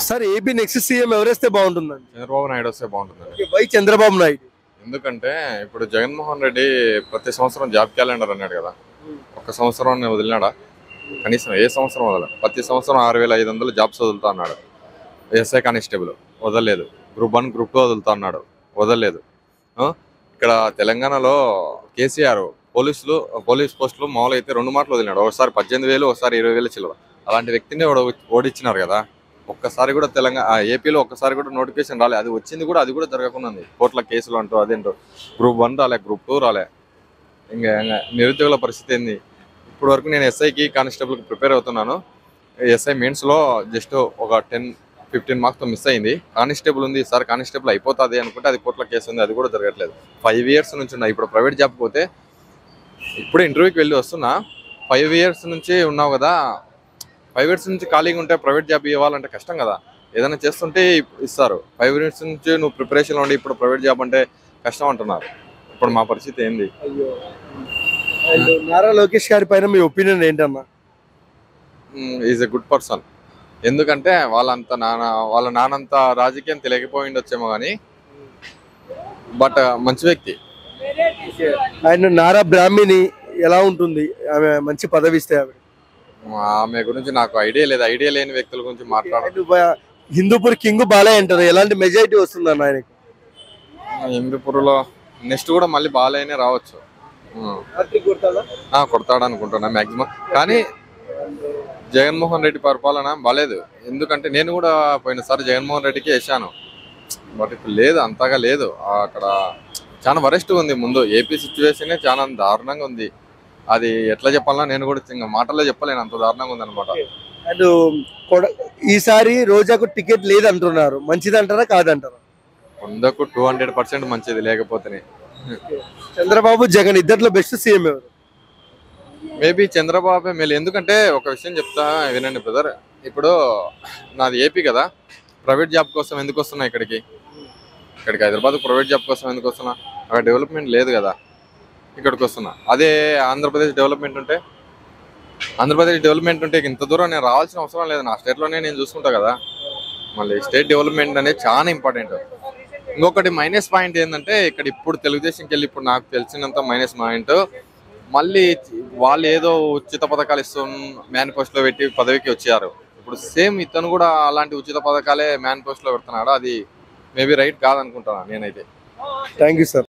Sir AP next CM ఎవరేస్తే బాగుంటుందండి? చంద్రబాబు నాయుడు వస్తే బాగుంటుందండి. వై చంద్రబాబు నాయుడు? ఎందుకంటే ఇప్పుడు జగన్మోహన్ రెడ్డి ప్రతి సంవత్సరం జాబ్ క్యాలెండర్ అన్నాడు కదా. ఒక్క సంవత్సరం వదిలినాడా? కనీసం ఏ సంవత్సరం వదల. ప్రతి సంవత్సరం 6500 జాబ్స్ వదులుతా అన్నాడు. ఎస్ఐ కానిస్టేబుల్ వదలలేదు. గ్రూప్ 1 గ్రూప్ 2 వదులుతా అన్నాడు, వదలలేదు. ఇక్కడ తెలంగాణలో కేసీఆర్ పోలీస్ పోస్టులు మామూలు అయితే 2 మాటలు వదిలినాడు. ఒకసారి 18,000, ఒకసారి 20,000 చిల్లర. అలాంటి వ్యక్తిని ఓడించినారు కదా. ఒక్కసారి కూడా ఏపీలో ఒక్కసారి కూడా నోటిఫికేషన్ రాలే. అది వచ్చింది కూడా, అది కూడా జరగకుండా ఉంది. కోర్టుల కేసులు అంటూ అదేంటో గ్రూప్ 1 రాలే, గ్రూప్ 2 రాలే. ఇంకా నిరుద్యోగుల పరిస్థితి ఏంది? ఇప్పుడు వరకు నేను ఎస్ఐకి కానిస్టేబుల్కి ప్రిపేర్ అవుతున్నాను. ఎస్ఐ మెయిన్స్లో జస్ట్ ఒక 10-15 మార్క్స్తో మిస్ అయింది. కానిస్టేబుల్ ఉంది సార్, కానిస్టేబుల్ అయిపోతుంది అనుకుంటే అది కోర్టుల కేసు ఉంది, అది కూడా జరగట్లేదు. 5 years నుంచి ఉన్నా. ఇప్పుడు ప్రైవేట్ జాబ్ పోతే ఇప్పుడే ఇంటర్వ్యూకి వెళ్ళి వస్తున్నా. 5 years నుంచి ఉన్నావు కదా, 5 years నుంచి ఖాళీగా ఉంటే ప్రైవేట్ జాబ్ ఇవ్వాలంటే కష్టం కదా. ఏదైనా చేస్తుంటే ఇస్తారు. 5 years నుంచి నువ్వు ప్రిపరేషన్లో ఉండి ఇప్పుడు ప్రైవేట్ జాబ్ అంటే కష్టం అంటున్నారు. ఇప్పుడు మా పరిస్థితి ఏంది? నారా లోకేష్ గారి పైన మీ ఒపీనియన్ ఏంటమ్మా? Is a good person. ఎందుకంటే వాళ్ళ నానంత రాజకీయం తెలియకపోయిండొచ్చేమో కానీ, బట్ మంచి వ్యక్తి. ఆయన నారా బ్రాహ్మిణి ఎలా ఉంటుంది? ఆమె మంచి పదవి ఇస్తే ఆమె గురించి నాకు ఐడియా లేదు. ఐడియా లేని వ్యక్తుల గురించి మాట్లాడాలి. హిందూపూర్ కింగ్ బాలయ్య అంటారు. ఎలాంటి మెజారిటీ వస్తుందన్న ఆయనకి? హిందూపూర్లో నెక్స్ట్ కూడా మళ్ళీ బాలయ్యనే రావచ్చు. కొడతాడు అనుకుంటున్నా మ్యాక్సిమం. కానీ జగన్మోహన్ రెడ్డి పరిపాలన బాలేదు. ఎందుకంటే నేను కూడా పోయినసారి జగన్మోహన్ రెడ్డికి వేసాను, బట్ ఇప్పుడు లేదు, అంతగా లేదు. అక్కడ చాలా వరెస్ట్గా ఉంది. ముందు ఏపీ సిచ్యువేషన్ చాలా దారుణంగా ఉంది. అది ఎట్లా చెప్పాలన్నా నేను కూడా మాటల్లో చెప్పలేను, అంత దారుణంగా ఉంది అనమాట. అండ్ ఈసారి రోజాకు టికెట్ లేదంటున్నారు, మంచిది అంటారా కాదంటారా? 100కు 200% మంచిది. లేకపోతేనే చంద్రబాబు జగన్ ఇద్దరిలో బెస్ట్ సీఎం ఎవరు? మేబీ చంద్రబాబే మేలు. ఎందుకంటే ఒక విషయం చెప్తా వినండి బ్రదర్. ఇప్పుడు నాది ఏపీ కదా. ప్రైవేట్ జాబ్ కోసం ఎందుకు వస్తున్నా ఇక్కడికి హైదరాబాద్ ప్రైవేట్ జాబ్ కోసం ఎందుకు వస్తున్నా? అక్కడ డెవలప్మెంట్ లేదు కదా, ఇక్కడికి వస్తున్నా. అదే ఆంధ్రప్రదేశ్ డెవలప్మెంట్ ఉంటే ఇంత దూరం నేను రావాల్సిన అవసరం లేదు. నా స్టేట్లోనే నేను చూసుకుంటా కదా. మళ్ళీ స్టేట్ డెవలప్మెంట్ అనేది చాలా ఇంపార్టెంట్. ఇంకొకటి మైనస్ పాయింట్ ఏంటంటే, ఇక్కడ ఇప్పుడు తెలుగుదేశంకి వెళ్ళి ఇప్పుడు నాకు తెలిసినంత మైనస్ పాయింట్, మళ్ళీ వాళ్ళు ఏదో ఉచిత పథకాలు ఇస్తూ మేనిఫెస్టోలో పెట్టి పదవికి వచ్చారు. ఇప్పుడు సేమ్ ఇతను కూడా అలాంటి ఉచిత పథకాలే మేనిఫెస్టోలో పెడుతున్నాడు. అది మేబీ రైట్ కాదనుకుంటున్నాను నేనైతే. Thank you sir.